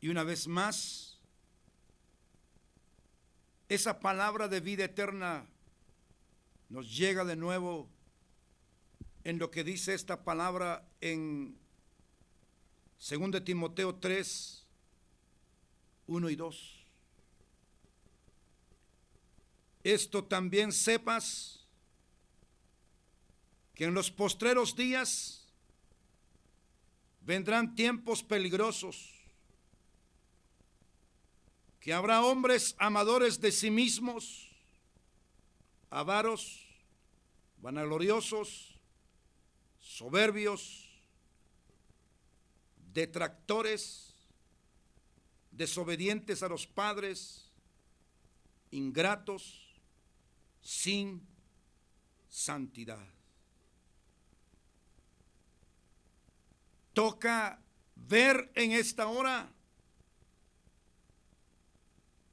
Y una vez más, esa palabra de vida eterna nos llega de nuevo en lo que dice esta palabra en 2 Timoteo 3, 1 y 2. Esto también sepas, que en los postreros días vendrán tiempos peligrosos, que habrá hombres amadores de sí mismos, avaros, vanagloriosos, soberbios, detractores, desobedientes a los padres, ingratos, sin santidad. Toca ver en esta hora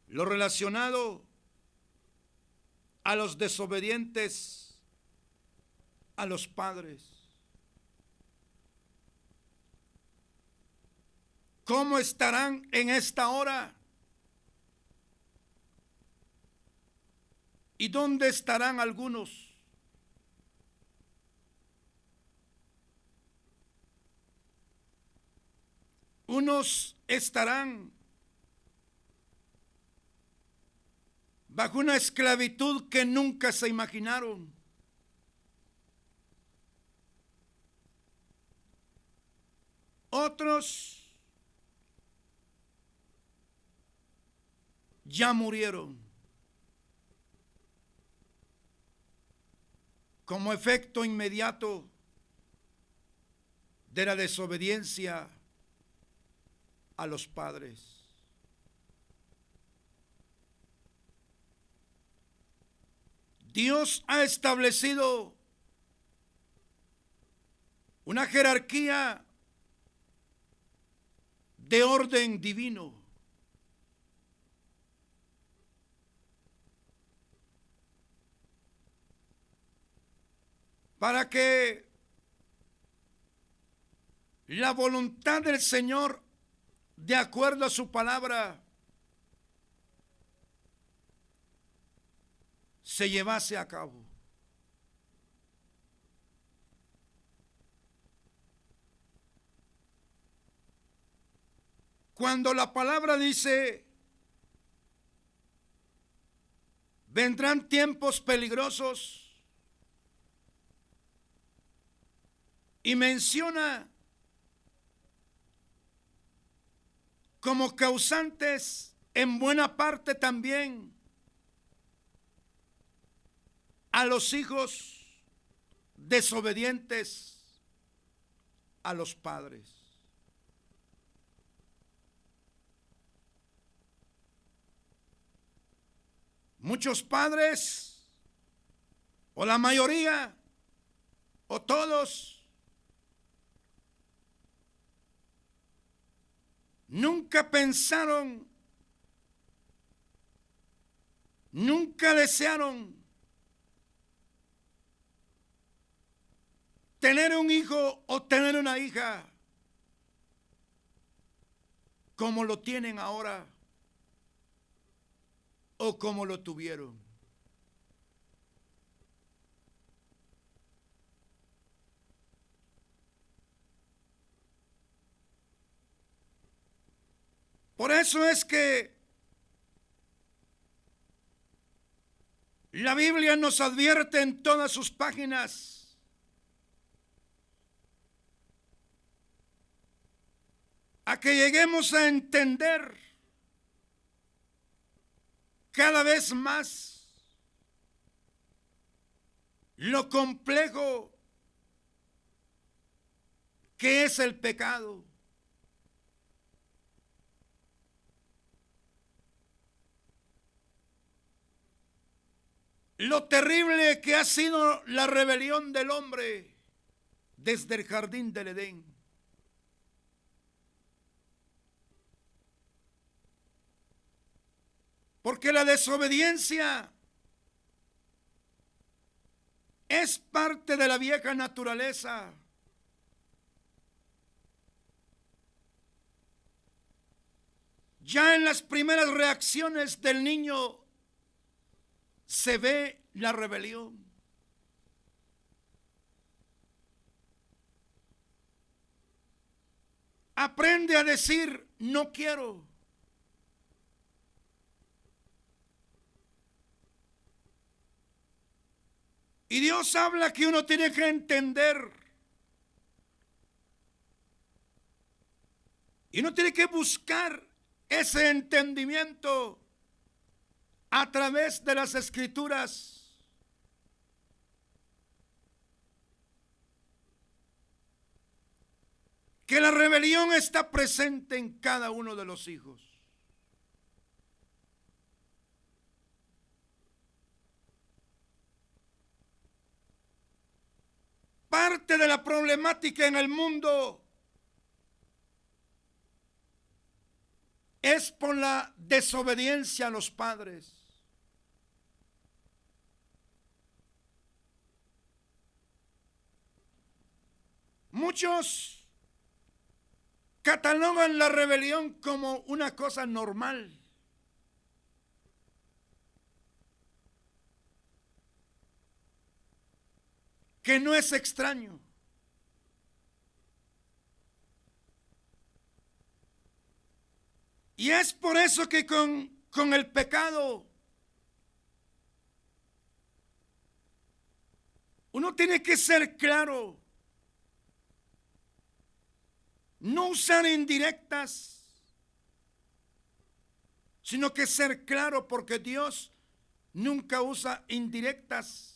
lo relacionado a los desobedientes a los padres. ¿Cómo estarán en esta hora? ¿Y dónde estarán algunos? Unos estarán bajo una esclavitud que nunca se imaginaron. Otros ya murieron como efecto inmediato de la desobediencia a los padres. Dios ha establecido una jerarquía de orden divino. Para que la voluntad del Señor, de acuerdo a su palabra, se llevase a cabo. Cuando la palabra dice, vendrán tiempos peligrosos, y menciona como causantes en buena parte también a los hijos desobedientes a los padres. Muchos padres, o la mayoría, o todos, nunca pensaron, nunca desearon tener un hijo o tener una hija como lo tienen ahora o como lo tuvieron. Por eso es que la Biblia nos advierte en todas sus páginas a que lleguemos a entender cada vez más lo complejo que es el pecado. Lo terrible que ha sido la rebelión del hombre desde el jardín del Edén. Porque la desobediencia es parte de la vieja naturaleza. ya en las primeras reacciones del niño se ve la rebelión. Aprende a decir no quiero. Y Dios habla que uno tiene que entender. Y uno tiene que buscar ese entendimiento a través de las Escrituras. Que la rebelión está presente en cada uno de los hijos. Parte de la problemática en el mundo es por la desobediencia a los padres. Muchos catalogan la rebelión como una cosa normal. Que no es extraño. Y es por eso que con el pecado uno tiene que ser claro. No usar indirectas, sino que ser claro, porque Dios nunca usa indirectas.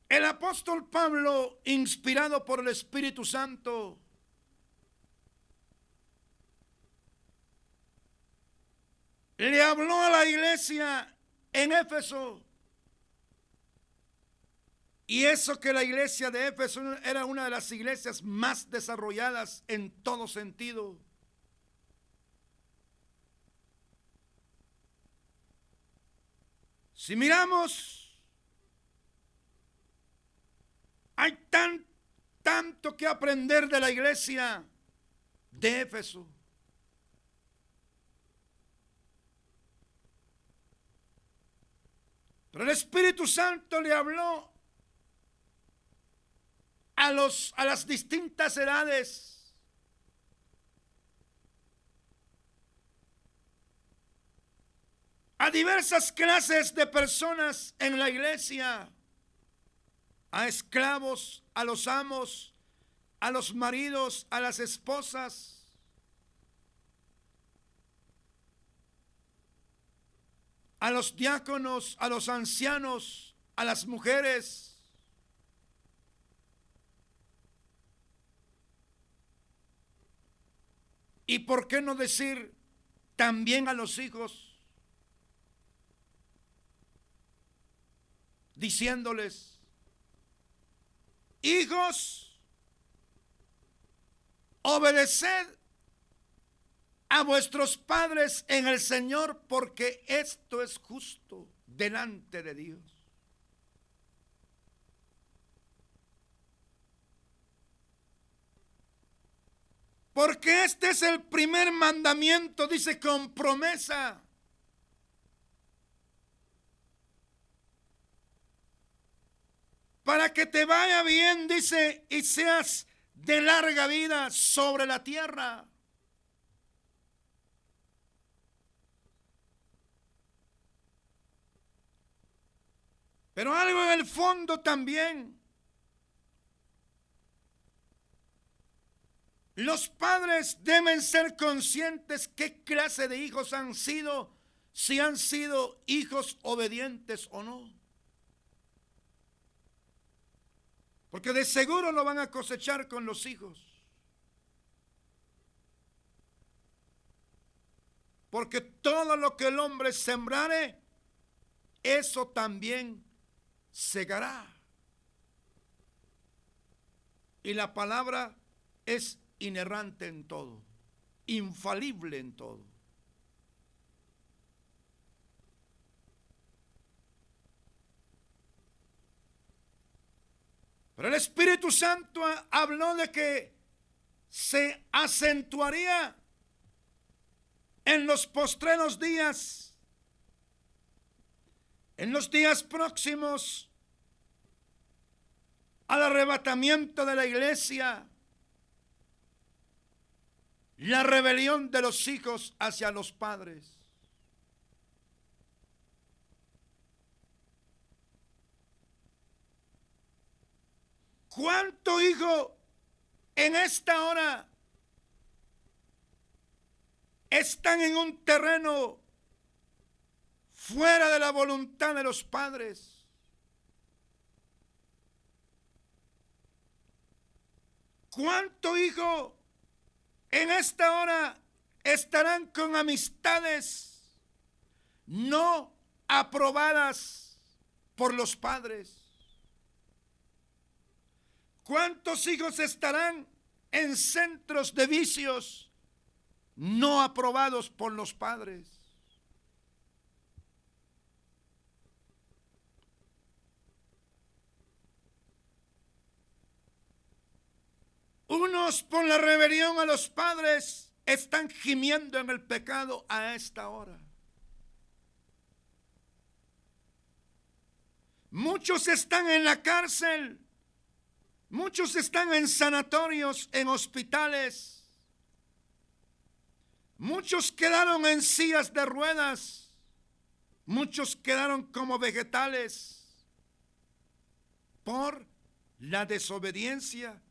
El apóstol Pablo, inspirado por el Espíritu Santo, le habló a la iglesia en Éfeso. Y eso que la iglesia de Éfeso era una de las iglesias más desarrolladas en todo sentido. Si miramos, hay tanto que aprender de la iglesia de Éfeso. Pero el Espíritu Santo le habló a las distintas edades. A diversas clases de personas en la iglesia. A esclavos, a los amos, a los maridos, a las esposas. A los diáconos, a los ancianos, a las mujeres. Y por qué no decir también a los hijos, diciéndoles: hijos, obedeced a vuestros padres en el Señor, porque esto es justo delante de Dios. Porque este es el primer mandamiento, dice, con promesa. Para que te vaya bien, dice, y seas de larga vida sobre la tierra. Pero algo en el fondo también. Los padres deben ser conscientes qué clase de hijos han sido, si han sido hijos obedientes o no. Porque de seguro lo van a cosechar con los hijos. Porque todo lo que el hombre sembrare, eso también segará. Y la palabra es inerrante en todo, infalible en todo. Pero el Espíritu Santo habló de que se acentuaría en los postreros días, en los días próximos al arrebatamiento de la iglesia, la rebelión de los hijos hacia los padres. ¿Cuánto hijo en esta hora están en un terreno fuera de la voluntad de los padres? ¿Cuánto hijo en esta hora estarán con amistades no aprobadas por los padres? ¿Cuántos hijos estarán en centros de vicios no aprobados por los padres? Unos por la rebelión a los padres están gimiendo en el pecado a esta hora. Muchos están en la cárcel. Muchos están en sanatorios, en hospitales. Muchos quedaron en sillas de ruedas. Muchos quedaron como vegetales por la desobediencia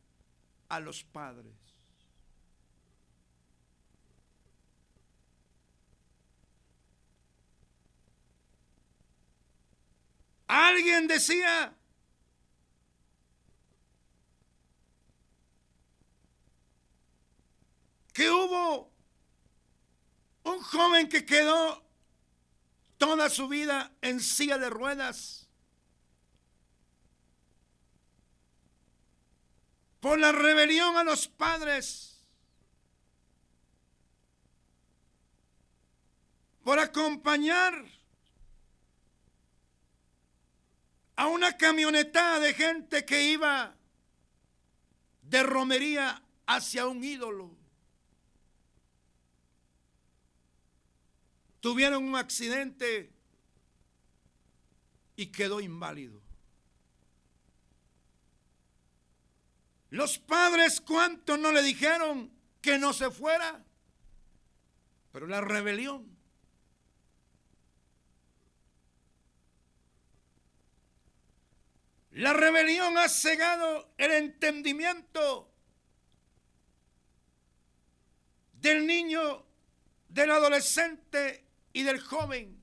a los padres. Alguien decía que hubo un joven que quedó toda su vida en silla de ruedas por la rebelión a los padres, por acompañar a una camioneta de gente que iba de romería hacia un ídolo. Tuvieron un accidente y quedó inválido. Los padres, ¿cuánto no le dijeron que no se fuera? Pero la rebelión. La rebelión ha cegado el entendimiento del niño, del adolescente y del joven.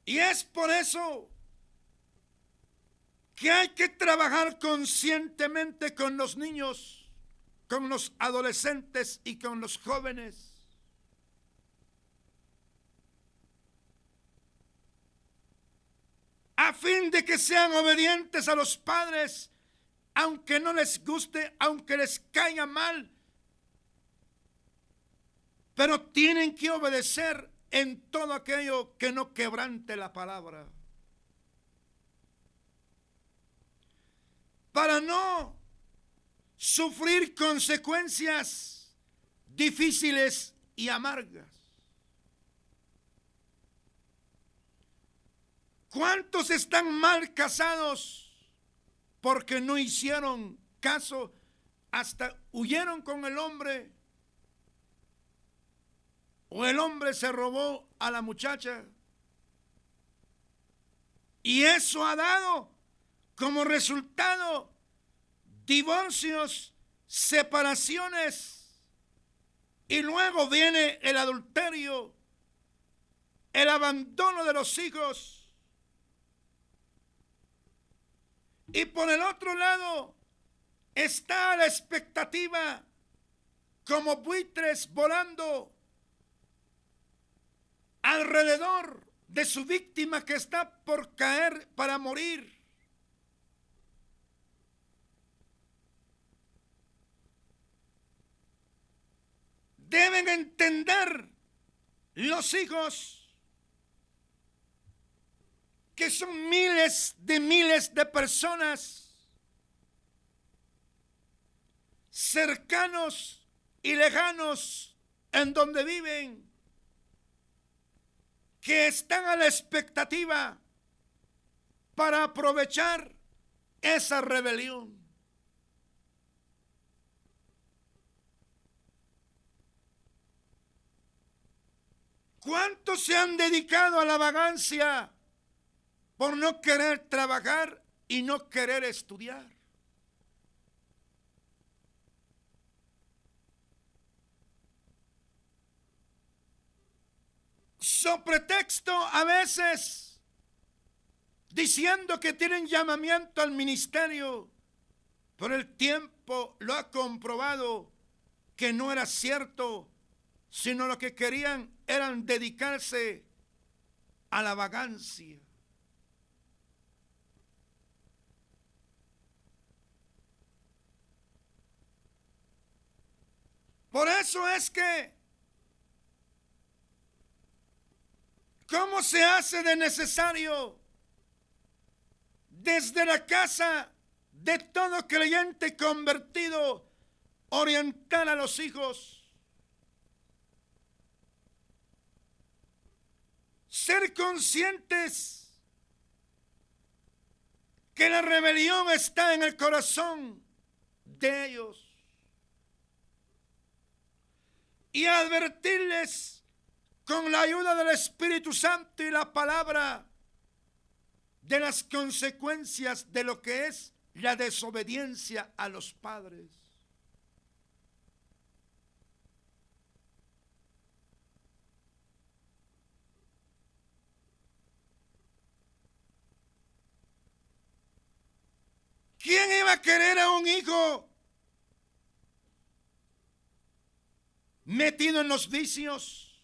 Y es por eso que hay que trabajar conscientemente con los niños, con los adolescentes y con los jóvenes. A fin de que sean obedientes a los padres, aunque no les guste, aunque les caiga mal, pero tienen que obedecer en todo aquello que no quebrante la palabra, para no sufrir consecuencias difíciles y amargas. ¿Cuántos están mal casados porque no hicieron caso, hasta huyeron con el hombre, o el hombre se robó a la muchacha? Y eso ha dado como resultado divorcios, separaciones, y luego viene el adulterio, el abandono de los hijos. Y por el otro lado está la expectativa, como buitres volando alrededor de su víctima que está por caer para morir. Deben entender los hijos que son miles de personas cercanos y lejanos en donde viven, que están a la expectativa para aprovechar esa rebelión. ¿Cuántos se han dedicado a la vagancia por no querer trabajar y no querer estudiar? So pretexto a veces diciendo que tienen llamamiento al ministerio, pero el tiempo lo ha comprobado que no era cierto, sino lo que querían eran dedicarse a la vagancia. Por eso es que, ¿cómo se hace de necesario desde la casa de todo creyente convertido orientar a los hijos? Ser conscientes que la rebelión está en el corazón de ellos y advertirles con la ayuda del Espíritu Santo y la palabra de las consecuencias de lo que es la desobediencia a los padres. ¿Quién iba a querer a un hijo metido en los vicios?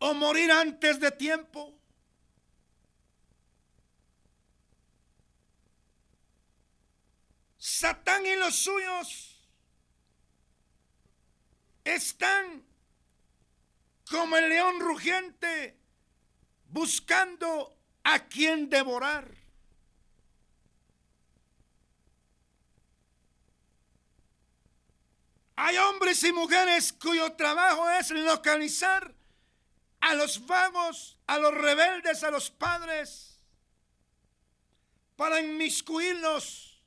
¿O morir antes de tiempo? Satán y los suyos están como el león rugiente buscando a quien devorar. Hay hombres y mujeres cuyo trabajo es localizar a los vagos, a los rebeldes, a los padres, para inmiscuirlos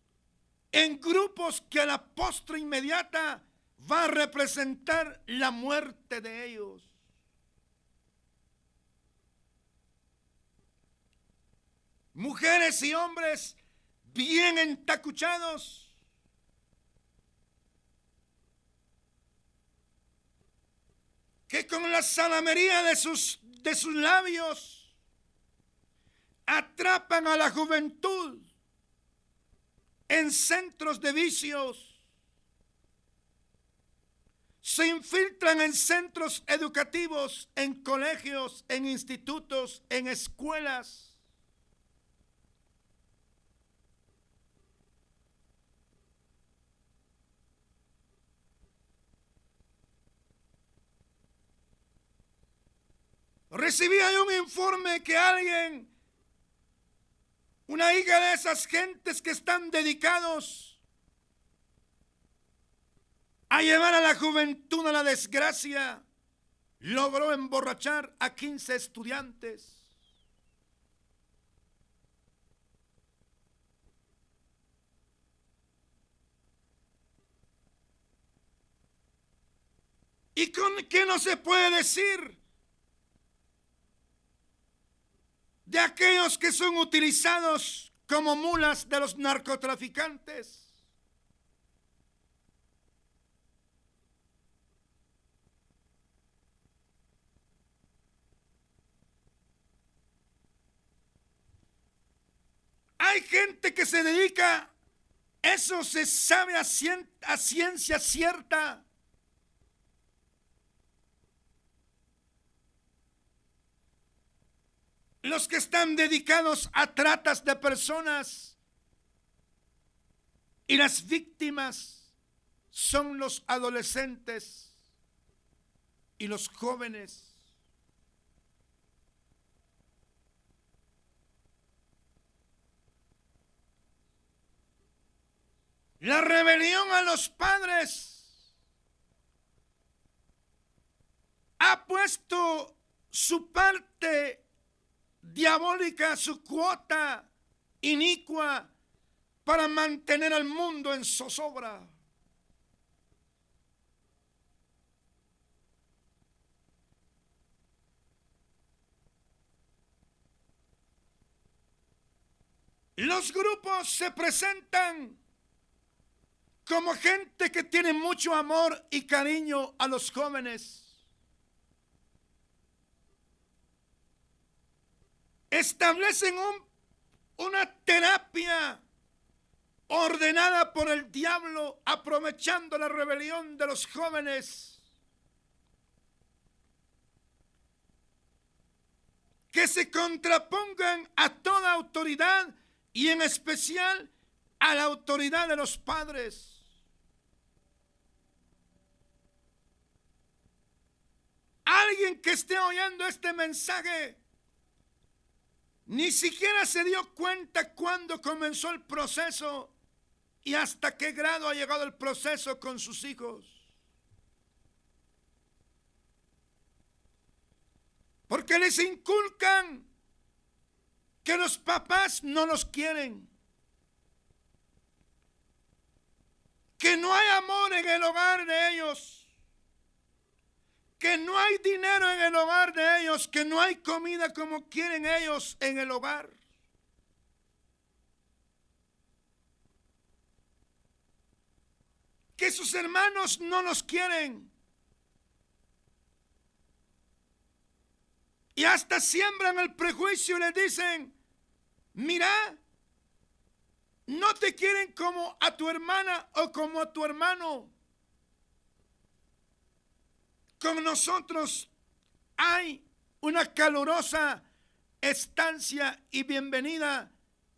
en grupos que a la postre inmediata va a representar la muerte de ellos. Mujeres y hombres bien entacuchados, que con la salamería de sus labios atrapan a la juventud en centros de vicios, se infiltran en centros educativos, en colegios, en institutos, en escuelas. Recibí ahí un informe que alguien, una hija de esas gentes que están dedicados a llevar a la juventud a la desgracia, logró emborrachar a 15 estudiantes. ¿Y con qué no se puede decir de aquellos que son utilizados como mulas de los narcotraficantes? Hay gente que se dedica, eso se sabe a ciencia cierta, los que están dedicados a tratas de personas, y las víctimas son los adolescentes y los jóvenes. La rebelión a los padres ha puesto su parte diabólica, su cuota inicua para mantener al mundo en zozobra. Los grupos se presentan como gente que tiene mucho amor y cariño a los jóvenes. Establecen una terapia ordenada por el diablo, aprovechando la rebelión de los jóvenes, que se contrapongan a toda autoridad y en especial a la autoridad de los padres. Alguien que esté oyendo este mensaje ni siquiera se dio cuenta cuándo comenzó el proceso y hasta qué grado ha llegado el proceso con sus hijos. Porque les inculcan que los papás no los quieren, que no hay amor en el hogar de ellos, que no hay dinero en el hogar de ellos, que no hay comida como quieren ellos en el hogar. Que sus hermanos no los quieren. Y hasta siembran el prejuicio y les dicen, mira, no te quieren como a tu hermana o como a tu hermano. Con nosotros hay una calurosa estancia y bienvenida,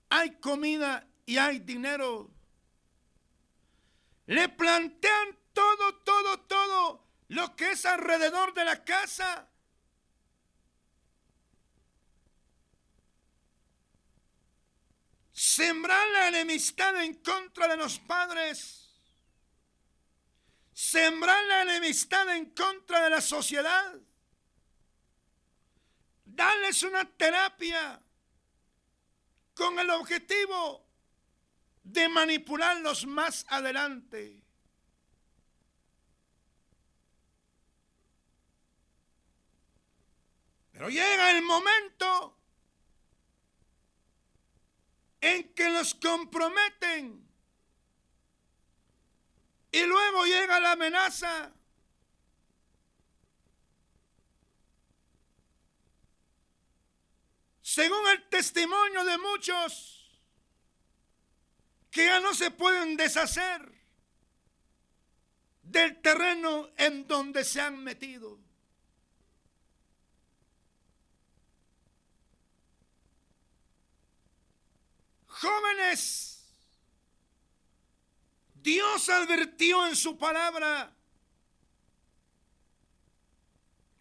hay comida y hay dinero. Le plantean todo lo que es alrededor de la casa. Sembrar la enemistad en contra de los padres. Sembrar la enemistad en contra de la sociedad. Darles una terapia con el objetivo de manipularlos más adelante. Pero llega el momento en que los comprometen y luego llega la amenaza. Según el testimonio de muchos, que ya no se pueden deshacer del terreno en donde se han metido. Jóvenes, Dios advirtió en su palabra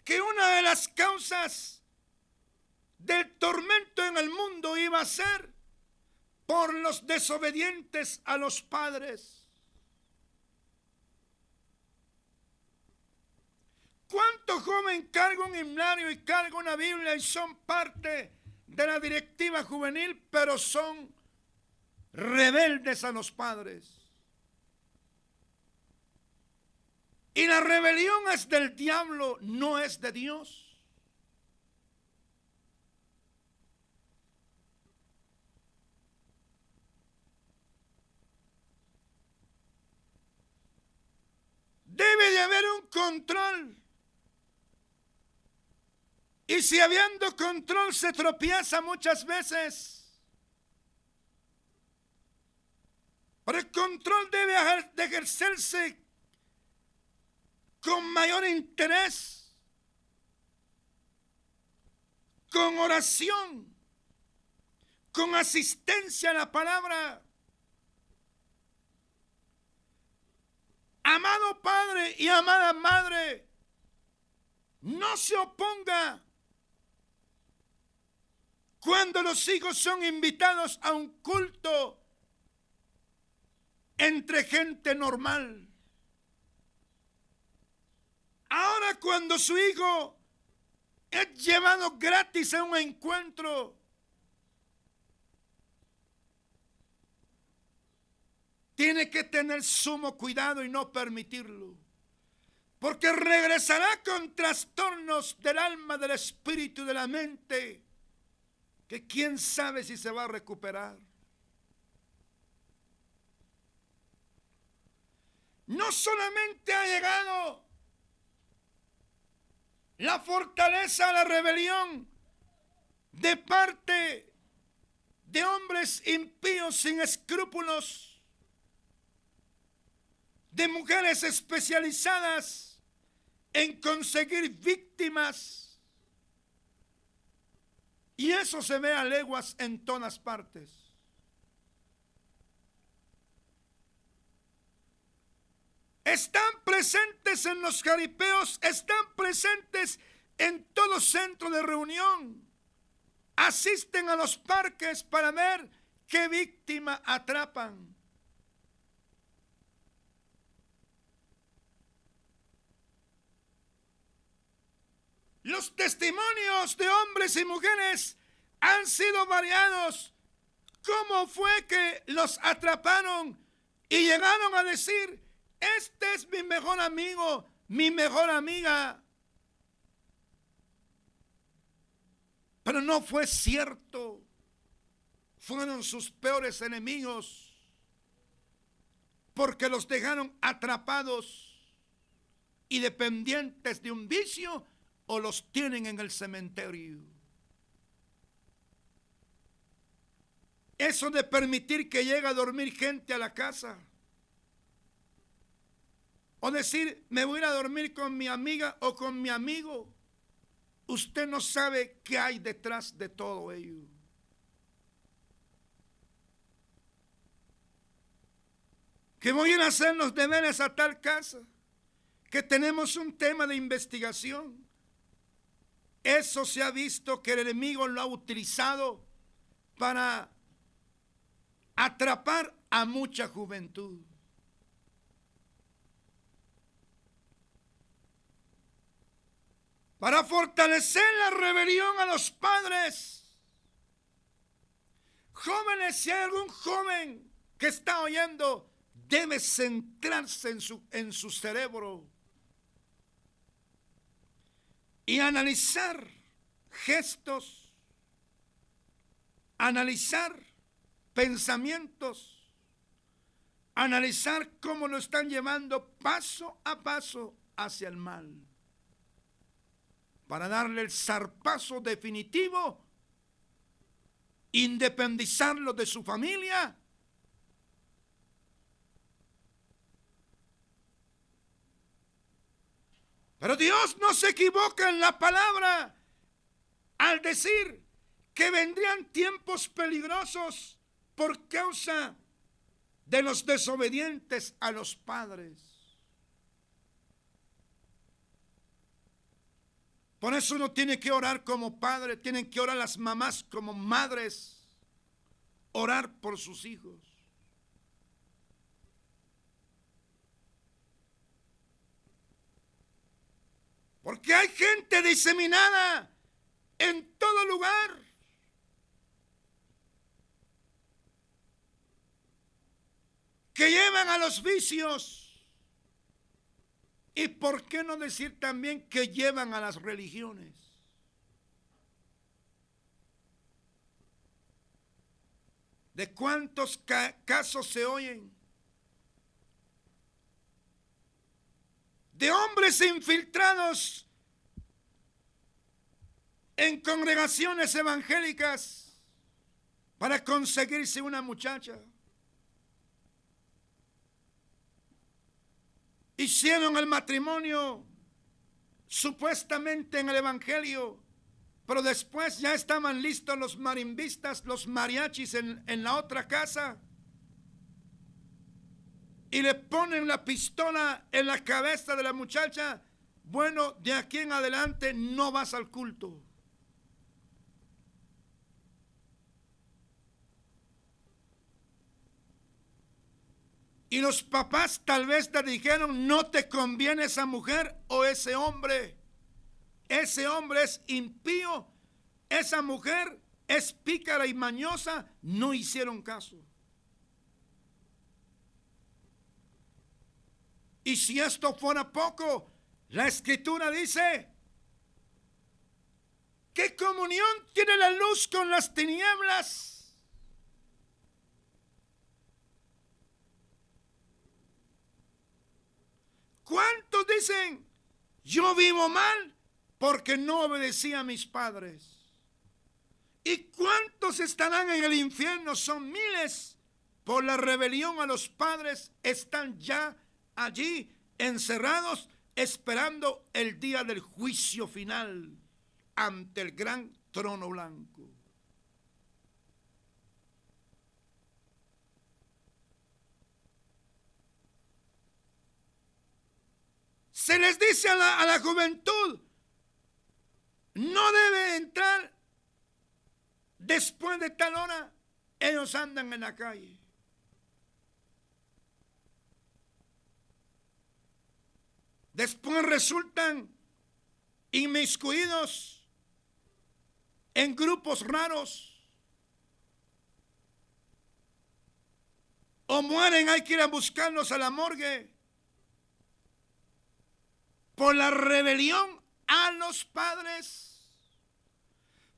que una de las causas del tormento en el mundo iba a ser por los desobedientes a los padres. ¿Cuánto joven carga un himnario y carga una Biblia y son parte de la directiva juvenil, pero son rebeldes a los padres? Y la rebelión es del diablo, no es de Dios. Debe de haber un control. Y si habiendo control se tropieza muchas veces, pero el control debe de ejercerse con mayor interés, con oración, con asistencia a la palabra. Amado Padre y amada Madre, No se oponga cuando los hijos son invitados a un culto entre gente normal. Ahora cuando su hijo es llevado gratis a un encuentro, tiene que tener sumo cuidado y no permitirlo, porque regresará con trastornos del alma, del espíritu y de la mente, que quién sabe si se va a recuperar. No solamente ha llegado la fortaleza a la rebelión de parte de hombres impíos sin escrúpulos, de mujeres especializadas en conseguir víctimas, y eso se ve a leguas en todas partes. Están presentes en los jaripeos, están presentes en todo centro de reunión. Asisten a los parques para ver qué víctima atrapan. Los testimonios de hombres y mujeres han sido variados. ¿Cómo fue que los atraparon y llegaron a decir: este es mi mejor amigo, mi mejor amiga? Pero no fue cierto. Fueron sus peores enemigos, porque los dejaron atrapados y dependientes de un vicio, o los tienen en el cementerio. Eso de permitir que llegue a dormir gente a la casa, o decir: me voy a ir a dormir con mi amiga o con mi amigo, usted no sabe qué hay detrás de todo ello. Que voy a ir a hacer los deberes a tal casa, que tenemos un tema de investigación. Eso se ha visto que el enemigo lo ha utilizado para atrapar a mucha juventud. Para fortalecer la rebelión a los padres. Jóvenes, si hay algún joven que está oyendo, debe centrarse en su cerebro y analizar gestos, analizar pensamientos, analizar cómo lo están llevando paso a paso hacia el mal, para darle el zarpazo definitivo, independizarlo de su familia Pero Dios no se equivoca en la palabra al decir que vendrían tiempos peligrosos por causa de los desobedientes a los padres. Por eso uno tiene que orar como padre, tienen que orar las mamás como madres, orar por sus hijos. Porque hay gente diseminada en todo lugar. Que llevan a los vicios. Y por qué no decir también que llevan a las religiones. ¿De cuántos casos se oyen? De hombres infiltrados en congregaciones evangélicas para conseguirse una muchacha. Hicieron el matrimonio supuestamente en el evangelio, pero después ya estaban listos los marimbistas, los mariachis en la otra casa. Y le ponen la pistola en la cabeza de la muchacha bueno, de aquí en adelante no vas al culto. Y los papás tal vez te dijeron, no te conviene esa mujer o ese hombre. Ese hombre es impío, esa mujer es pícara y mañosa. No hicieron caso. Y si esto fuera poco, la Escritura dice, ¿qué comunión tiene la luz con las tinieblas? ¿Cuántos dicen, yo vivo mal porque no obedecí a mis padres? ¿Y cuántos estarán en el infierno? Son miles. Por la rebelión a los padres están ya allí encerrados esperando el día del juicio final ante el gran trono blanco. Se les dice a la juventud, no debe entrar después de tal hora. Ellos andan en la calle. Después resultan inmiscuidos en grupos raros. O mueren, hay que ir a buscarlos a la morgue. Por la rebelión a los padres.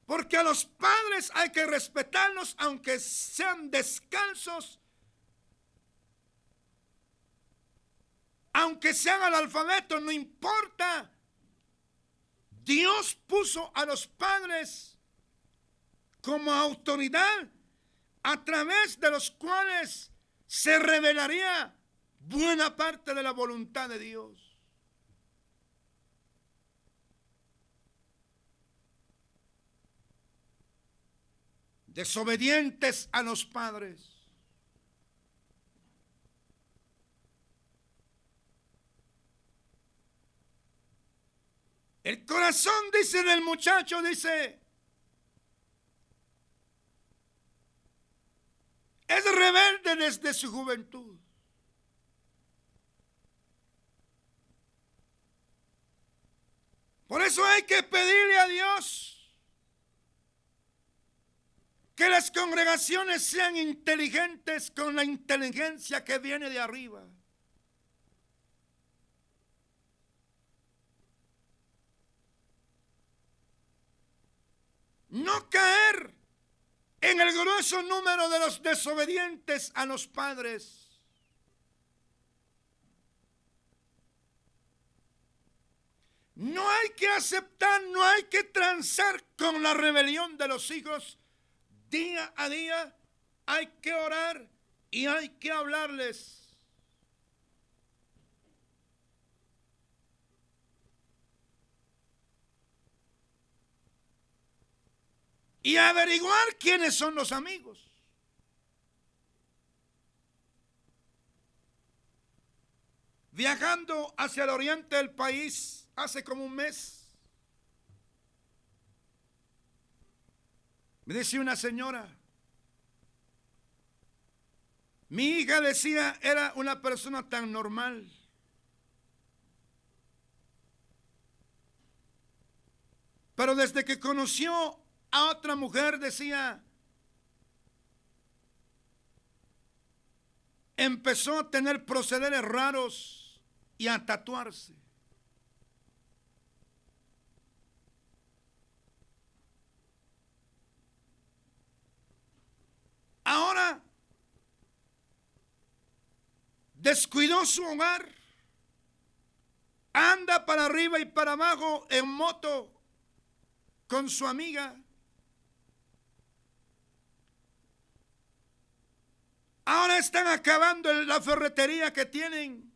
Porque a los padres hay que respetarlos aunque sean descalzos, aunque sean analfabetos, no importa. Dios puso a los padres como autoridad a través de los cuales se revelaría buena parte de la voluntad de Dios. Desobedientes a los padres. El corazón, dice, del muchacho, dice, es rebelde desde su juventud. Por eso hay que pedirle a Dios que las congregaciones sean inteligentes con la inteligencia que viene de arriba. No caer en el grueso número de los desobedientes a los padres. No hay que aceptar, no hay que transar con la rebelión de los hijos. Día a día hay que orar y hay que hablarles. Y averiguar quiénes son los amigos. Viajando hacia el oriente del país hace como un mes, me decía una señora, mi hija, decía, era una persona tan normal. Pero desde que conoció a otra mujer, decía, empezó a tener procederes raros y a tatuarse. Ahora descuidó su hogar, anda para arriba y para abajo en moto con su amiga. Ahora están acabando la ferretería que tienen.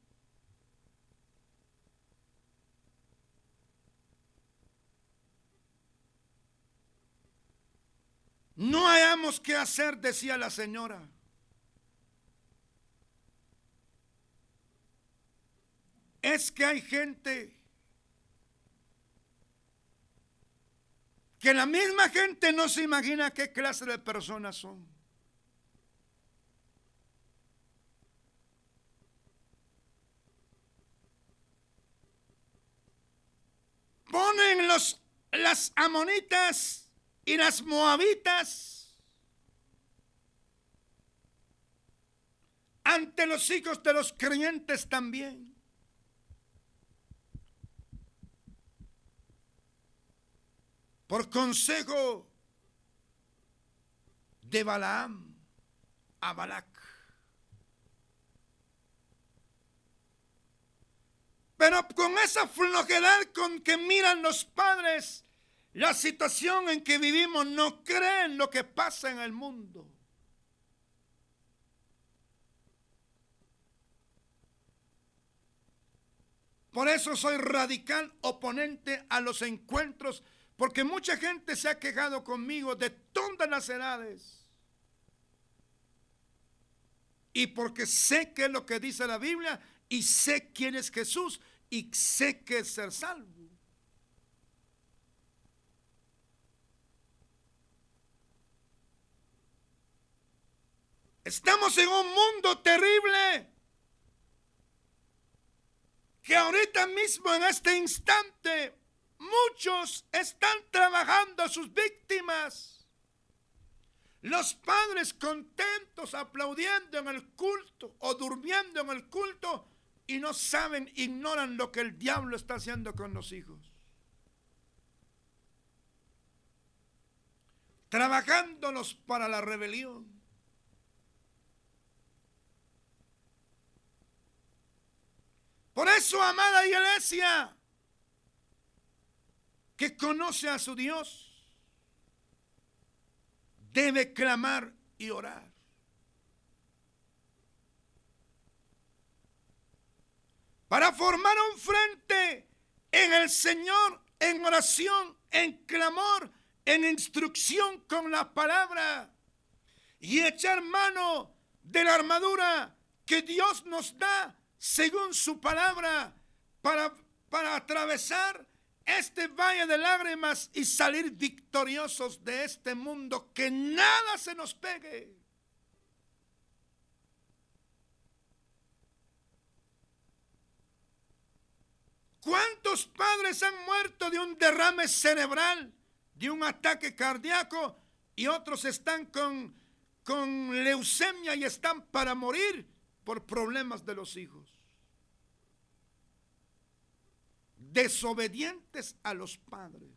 No hayamos qué hacer, decía la señora. Es que hay gente que la misma gente no se imagina qué clase de personas son. Ponen las amonitas y las moabitas ante los hijos de los creyentes también. Por consejo de Balaam a Balac. Pero con esa flojedad con que miran los padres la situación en que vivimos, no creen lo que pasa en el mundo. Por eso soy radical oponente a los encuentros, porque mucha gente se ha quejado conmigo de todas las edades. Y porque sé qué es lo que dice la Biblia y sé quién es Jesús y sé que es ser salvo. Estamos en un mundo terrible que ahorita mismo en este instante muchos están trabajando a sus víctimas. Los padres contentos aplaudiendo en el culto o durmiendo en el culto y no saben, ignoran lo que el diablo está haciendo con los hijos. Trabajándolos para la rebelión. Por eso, amada iglesia, que conoce a su Dios, debe clamar y orar. Para formar un frente en el Señor, en oración, en clamor, en instrucción con la palabra y echar mano de la armadura que Dios nos da según su palabra para atravesar este valle de lágrimas y salir victoriosos de este mundo, que nada se nos pegue. ¿Cuántos padres han muerto de un derrame cerebral, de un ataque cardíaco, y otros están con leucemia y están para morir por problemas de los hijos? Desobedientes a los padres.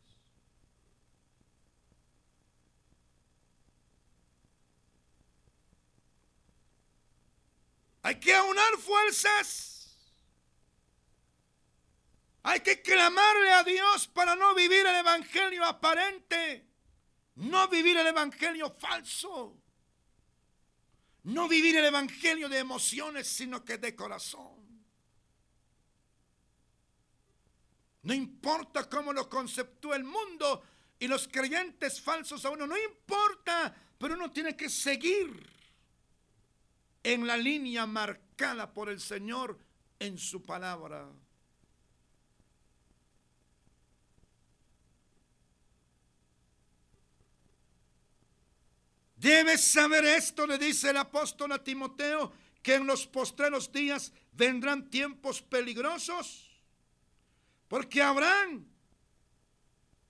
Hay que aunar fuerzas. Hay que clamarle a Dios para no vivir el evangelio aparente, no vivir el evangelio falso, no vivir el evangelio de emociones, sino que de corazón. No importa cómo lo conceptúa el mundo y los creyentes falsos a uno, no importa, pero uno tiene que seguir en la línea marcada por el Señor en su palabra. Debes saber esto, le dice el apóstol a Timoteo, que en los postreros días vendrán tiempos peligrosos. Porque habrán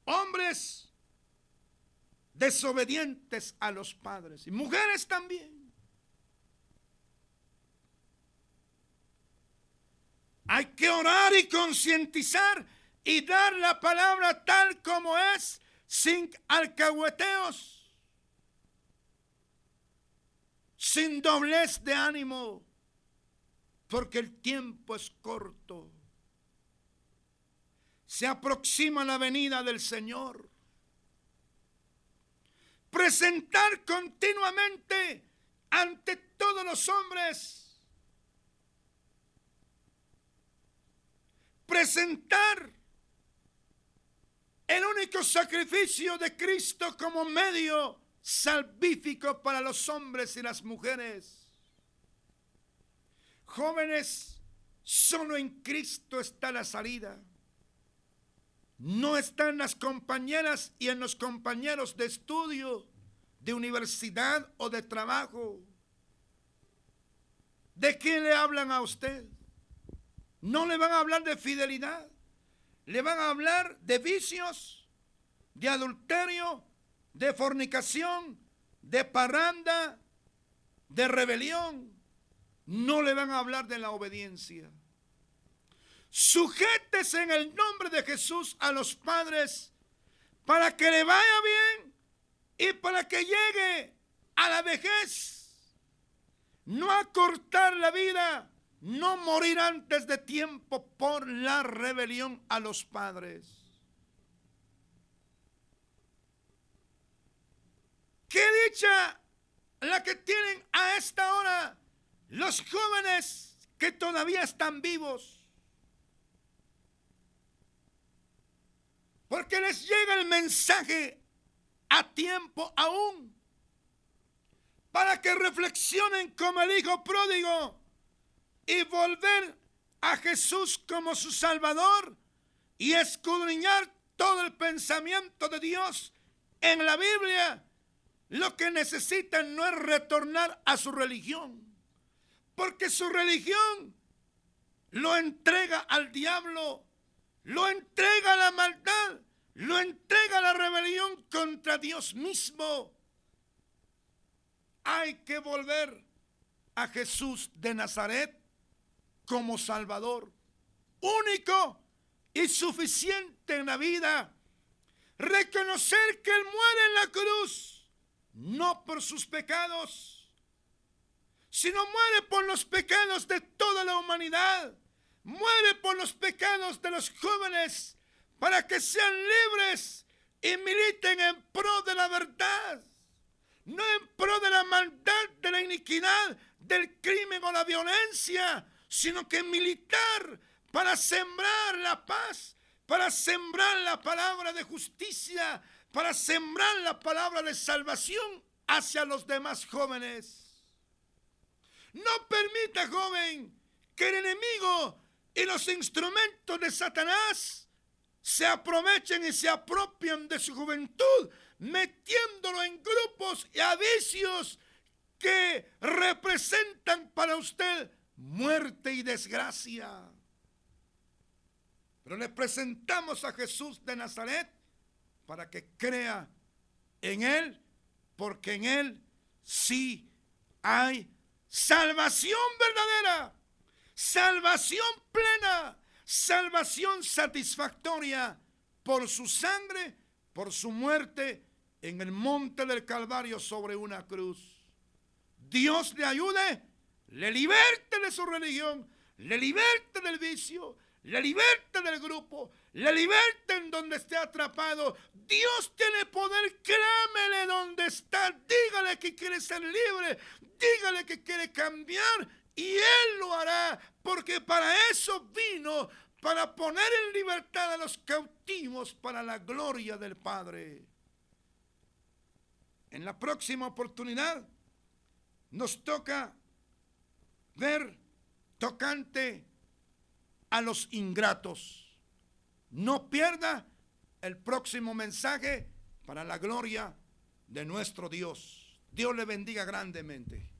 hombres desobedientes a los padres y mujeres también. Hay que orar y concientizar y dar la palabra tal como es, sin alcahueteos, sin doblez de ánimo, porque el tiempo es corto. Se aproxima la venida del Señor. Presentar continuamente ante todos los hombres. Presentar el único sacrificio de Cristo como medio salvífico para los hombres y las mujeres. Jóvenes, solo en Cristo está la salida. no está en las compañeras y en los compañeros de estudio, de universidad o de trabajo. ¿De qué le hablan a usted? No le van a hablar de fidelidad, le van a hablar de vicios, de adulterio, de fornicación, de parranda, de rebelión. No le van a hablar de la obediencia. Sujétese en el nombre de Jesús a los padres para que le vaya bien y para que llegue a la vejez. No acortar la vida, no morir antes de tiempo por la rebelión a los padres. ¡Qué dicha la que tienen a esta hora los jóvenes que todavía están vivos! Porque les llega el mensaje a tiempo aún, para que reflexionen como el hijo pródigo y volver a Jesús como su Salvador y escudriñar todo el pensamiento de Dios en la Biblia. Lo que necesitan no es retornar a su religión, porque su religión lo entrega al diablo, lo entrega a la maldad, lo entrega a la rebelión contra Dios mismo. Hay que volver a Jesús de Nazaret como Salvador, único y suficiente en la vida. Reconocer que Él muere en la cruz, no por sus pecados, sino muere por los pecados de toda la humanidad. Muere por los pecados de los jóvenes para que sean libres y militen en pro de la verdad, no en pro de la maldad, de la iniquidad, del crimen o la violencia, sino que militar para sembrar la paz, para sembrar la palabra de justicia, para sembrar la palabra de salvación hacia los demás jóvenes. No permita, joven, que el enemigo y los instrumentos de Satanás se aprovechen y se apropian de su juventud, metiéndolo en grupos y a vicios que representan para usted muerte y desgracia. Pero le presentamos a Jesús de Nazaret para que crea en Él, porque en Él sí hay salvación verdadera, salvación plena, salvación satisfactoria por su sangre, por su muerte en el monte del Calvario sobre una cruz. Dios le ayude, le liberte de su religión, le liberte del vicio, le liberte del grupo, le liberte en donde esté atrapado. Dios tiene poder, créamele donde está, dígale que quiere ser libre, dígale que quiere cambiar y Él lo hará, porque para eso vino, para poner en libertad a los cautivos para la gloria del Padre. En la próxima oportunidad nos toca ver tocante a los ingratos. No pierda el próximo mensaje para la gloria de nuestro Dios. Dios le bendiga grandemente.